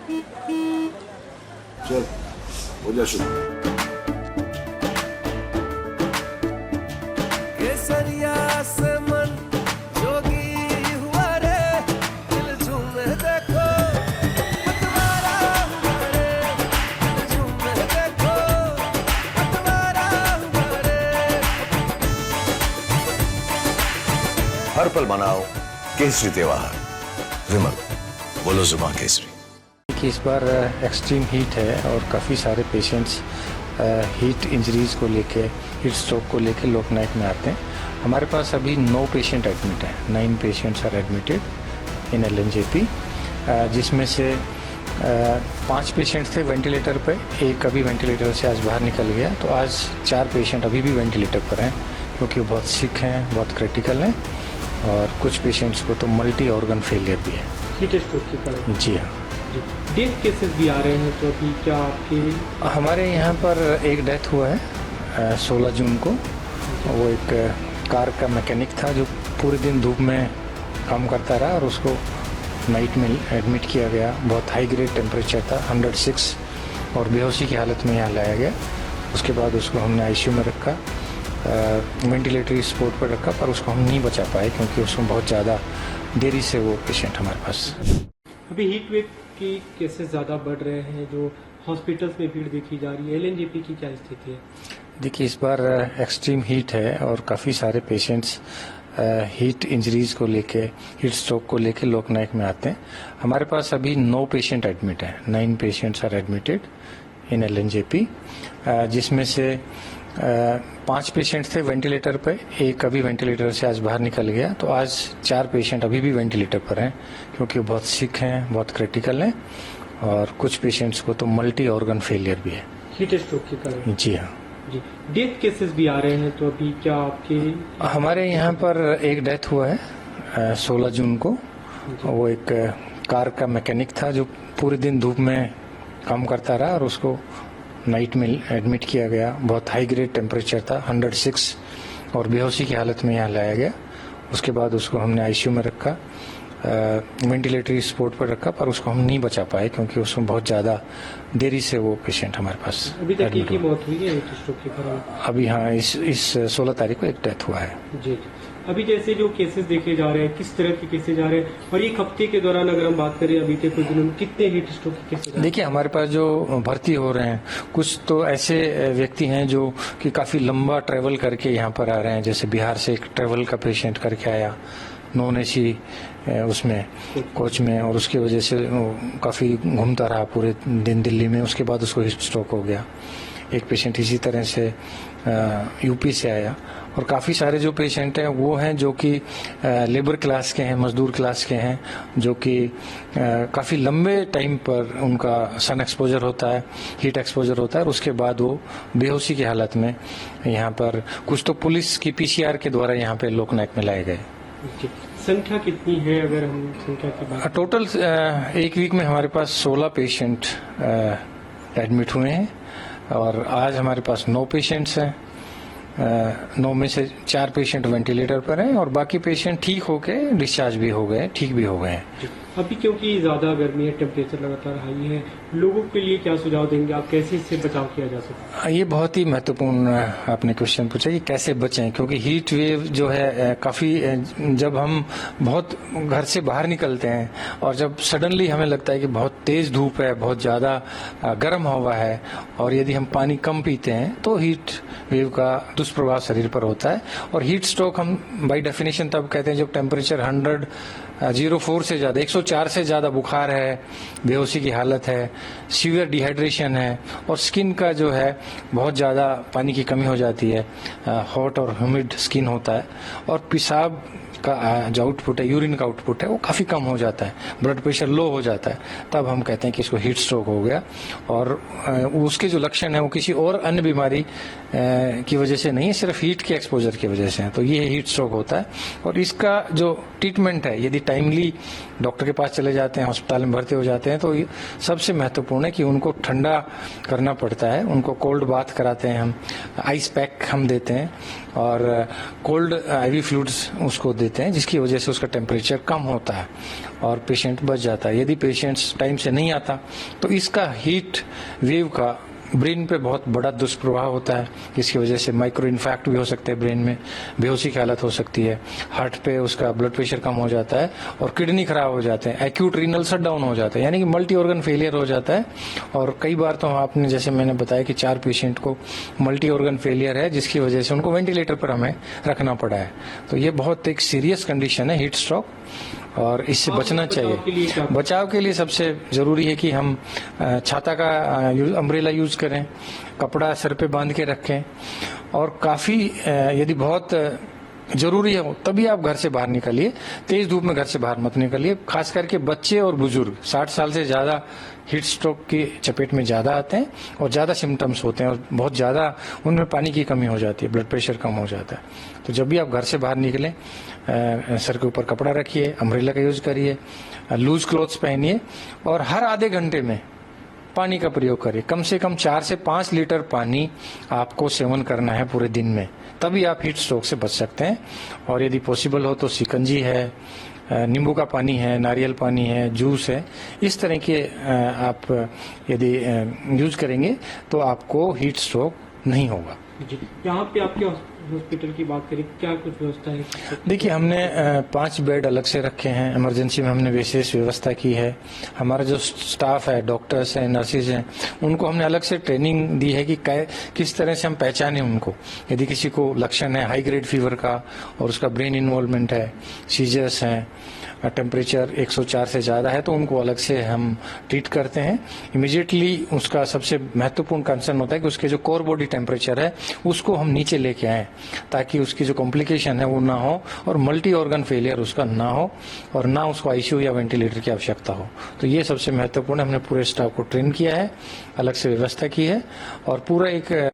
चल हो जा शुरू। केसरिया से मन जोगी हुआ रे, दिल झूमे देखो पतवारा हुआ रे, दिल झूमे देखो पतवारा हुआ रे। हर पल मनाओ केसरी त्योहार। विमल, बोलो जुबान केसरी। कि इस बार एक्सट्रीम हीट है और काफ़ी सारे पेशेंट्स हीट इंजरीज़ को लेके, हीट स्ट्रोक को लेके लोकनायक में आते हैं। हमारे पास अभी 9 पेशेंट एडमिट हैं। 9 patients are admitted in LNJP, जिसमें से 5 पेशेंट थे वेंटिलेटर पे, एक अभी वेंटिलेटर से आज बाहर निकल गया। तो आज 4 पेशेंट अभी भी वेंटिलेटर पर हैं क्योंकि वो बहुत सिक हैं, बहुत क्रिटिकल हैं, और कुछ पेशेंट्स को तो मल्टी ऑर्गन फेलियर भी है। हीट स्ट्रोक की तरह जी हाँ। डेथ केसेस भी आ रहे हैं, तो अभी क्या आपके हमारे यहाँ पर एक डेथ हुआ है 16 जून को। वो एक कार का मैकेनिक था जो पूरे दिन धूप में काम करता रहा और उसको नाइट में एडमिट किया गया। बहुत हाई ग्रेड टेम्परेचर था, 106, और बेहोशी की हालत में यहाँ लाया गया। उसके बाद उसको हमने ICU में रखा, वेंटिलेटरी सपोर्ट पर रखा, पर उसको हम नहीं बचा पाए क्योंकि उसमें बहुत ज़्यादा देरी से वो पेशेंट हमारे पास। अभी हीट वेव की केसेस ज़्यादा बढ़ रहे हैं, जो हॉस्पिटल्स में भीड़ देखी जा रही है, LNJP की क्या स्थिति है? देखिए, इस बार एक्सट्रीम हीट है और काफ़ी सारे पेशेंट्स हीट इंजरीज़ को लेके, हीट स्ट्रोक को लेके लोकनायक में आते हैं। हमारे पास अभी 9 पेशेंट एडमिट हैं। 9 patients are admitted in LNJP, जिसमें से 5 पेशेंट थे वेंटिलेटर पे, एक अभी वेंटिलेटर से आज बाहर निकल गया। तो आज 4 पेशेंट अभी भी वेंटिलेटर पर हैं क्योंकि वो बहुत सिक हैं, बहुत क्रिटिकल हैं, और कुछ पेशेंट्स को तो मल्टी ऑर्गन फेलियर भी है। हीट स्ट्रोक की तरह जी हाँ। जी, डेथ केसेस भी आ रहे हैं, तो अभी क्या आपके हमारे यहाँ पर एक डेथ हुआ है 16 जून को। वो एक कार का मैकेनिक था जो पूरे दिन धूप में काम करता रहा और उसको नाइट में एडमिट किया गया। बहुत हाई ग्रेड टेम्परेचर था, 106, और बेहोशी की हालत में यहाँ लाया गया। उसके बाद उसको हमने ICU में रखा, वेंटिलेटरी सपोर्ट पर रखा, पर उसको हम नहीं बचा पाए क्योंकि उसमें बहुत ज़्यादा देरी से वो पेशेंट हमारे पास अभी तक एडमिट की हुआ। मौत हुई है हीट स्ट्रोक के कारण? अभी हाँ, इस 16 तारीख को एक डेथ हुआ है। जी। अभी जैसे जो केसेस देखे जा रहे हैं, किस तरह के केसेस जा रहे हैं, और एक हफ्ते के दौरान अगर हम बात करें अभी के कुछ दिनों में कितने हीट स्ट्रोक के केसेस आ रहे हैं? देखिए, हमारे पास जो भर्ती हो रहे हैं, कुछ तो ऐसे व्यक्ति हैं जो कि काफ़ी लंबा ट्रैवल करके यहाँ पर आ रहे हैं। जैसे बिहार से एक ट्रैवल का पेशेंट करके आया नॉन AC उसमें कोच में, और उसकी वजह से काफ़ी घूमता रहा पूरे दिन दिल्ली में। उसके बाद उसको हीट स्ट्रोक हो गया। एक पेशेंट इसी तरह से UP से आया, और काफ़ी सारे जो पेशेंट हैं वो हैं जो कि लेबर क्लास के हैं, मजदूर क्लास के हैं, जो कि काफ़ी लंबे टाइम पर उनका सन एक्सपोजर होता है, हीट एक्सपोजर होता है, और उसके बाद वो बेहोशी की हालत में यहाँ पर, कुछ तो पुलिस की PCR के द्वारा यहाँ पे लोकनायक में लाए गए। जी। संख्या कितनी है अगर हम संख्या की बात? टोटल एक वीक में हमारे पास 16 पेशेंट एडमिट हुए हैं, और आज हमारे पास 9 पेशेंट्स हैं। 9 में से 4 पेशेंट वेंटिलेटर पर हैं और बाकी पेशेंट ठीक होके डिस्चार्ज भी हो गए, ठीक भी हो गए हैं। अभी क्योंकि ज्यादा गर्मी है, टेम्परेचर लगातार हाई है, लोगों के लिए क्या सुझाव देंगे आप, कैसे इससे बचाव किया जा सकता है? ये बहुत ही महत्वपूर्ण आपने क्वेश्चन पूछा कि कैसे बचें, क्योंकि हीट वेव जो है काफ़ी, जब हम बहुत घर से बाहर निकलते हैं और जब सडनली हमें लगता है कि बहुत तेज़ धूप है, बहुत ज़्यादा गर्म हवा है, और यदि हम पानी कम पीते हैं तो हीट वेव का दुष्प्रभाव शरीर पर होता है। और हीट स्ट्रोक हम बाय डेफिनेशन तब कहते हैं जब टेम्परेचर 104 से ज़्यादा, 104 से ज़्यादा बुखार है, बेहोशी की हालत है, सीवियर डिहाइड्रेशन है, और स्किन का जो है बहुत ज़्यादा पानी की कमी हो जाती है, हॉट और ह्यूमिड स्किन होता है, और पेशाब का जो आउटपुट है, यूरिन का आउटपुट है, वो काफ़ी कम हो जाता है, ब्लड प्रेशर लो हो जाता है, तब हम कहते हैं कि इसको हीट स्ट्रोक हो गया। और उसके जो लक्षण है वो किसी और अन्य बीमारी की वजह से नहीं है, सिर्फ हीट के एक्सपोजर की वजह से है। तो ये हीट स्ट्रोक होता है, और इसका जो ट्रीटमेंट है, यदि टाइमली डॉक्टर के पास चले जाते हैं, अस्पताल में भर्ती हो जाते हैं, तो सबसे महत्वपूर्ण है कि उनको ठंडा करना पड़ता है, उनको कोल्ड बाथ कराते हैं हम, आइस पैक हम देते हैं, और कोल्ड IV फ्लूइड्स उसको देते हैं जिसकी वजह से उसका टेम्परेचर कम होता है और पेशेंट बच जाता है। यदि पेशेंट्स टाइम से नहीं आता तो इसका हीट वेव का ब्रेन पे बहुत बड़ा दुष्प्रभाव होता है, जिसकी वजह से माइक्रो इन्फैक्ट भी हो सकते हैं, ब्रेन में बेहोशी की हालत हो सकती है, हार्ट पे उसका ब्लड प्रेशर कम हो जाता है और किडनी खराब हो जाते हैं, एक्यूट रीनल शट डाउन हो जाता है, यानी कि मल्टी ऑर्गन फेलियर हो जाता है। और कई बार तो आपने जैसे मैंने बताया कि 4 पेशेंट को मल्टी ऑर्गन फेलियर है जिसकी वजह से उनको वेंटिलेटर पर हमें रखना पड़ा है। तो ये बहुत एक सीरियस कंडीशन है हीट स्ट्रोक और इससे बचना चाहिए। बचाव के लिए सबसे जरूरी है कि हम छाता का अम्ब्रेला यूज करें, कपड़ा सर पे बांध के रखें और काफी यदि बहुत जरूरी है तभी आप घर से बाहर निकलिए, तेज धूप में घर से बाहर मत निकलिए। खास करके बच्चे और बुजुर्ग 60 साल से ज्यादा हीट स्ट्रोक की चपेट में ज्यादा आते हैं और ज्यादा सिम्टम्स होते हैं और बहुत ज्यादा उनमें पानी की कमी हो जाती है, ब्लड प्रेशर कम हो जाता है। तो जब भी आप घर से बाहर निकलें सर के ऊपर कपड़ा रखिए, अम्ब्रेला का यूज करिए, लूज क्लोथ्स पहनिए और हर आधे घंटे में पानी का प्रयोग करिए। कम से कम 4 से 5 लीटर पानी आपको सेवन करना है पूरे दिन में, तभी आप हीट स्ट्रोक से बच सकते हैं। और यदि पॉसिबल हो तो शिकंजी है, नींबू का पानी है, नारियल पानी है, जूस है, इस तरह के आप यदि यूज करेंगे तो आपको हीट स्ट्रोक नहीं होगा। जी, यहाँ पे आपके हॉस्पिटल की बात करें, क्या कुछ व्यवस्था है? देखिए, हमने 5 बेड अलग से रखे हैं, इमरजेंसी में हमने विशेष व्यवस्था की है। हमारा जो स्टाफ है, डॉक्टर्स हैं, नर्सेज हैं, उनको हमने अलग से ट्रेनिंग दी है कि किस तरह से हम पहचानें उनको। यदि किसी को लक्षण है हाई ग्रेड फीवर का और उसका ब्रेन इन्वॉल्वमेंट है, सीजर्स हैं, टेम्परेचर 104 से ज़्यादा है, तो उनको अलग से हम ट्रीट करते हैं। इमीडिएटली उसका सबसे महत्वपूर्ण कंसर्न होता है कि उसके जो कोर बॉडी टेम्परेचर है उसको हम नीचे लेके आएँ, ताकि उसकी जो कॉम्प्लिकेशन है वो ना हो और मल्टी ऑर्गन फेलियर उसका ना हो और ना उसको आईसीयू या वेंटिलेटर की आवश्यकता हो। तो ये सबसे महत्वपूर्ण है। हमने पूरे स्टाफ को ट्रेन किया है, अलग से व्यवस्था की है और पूरा एक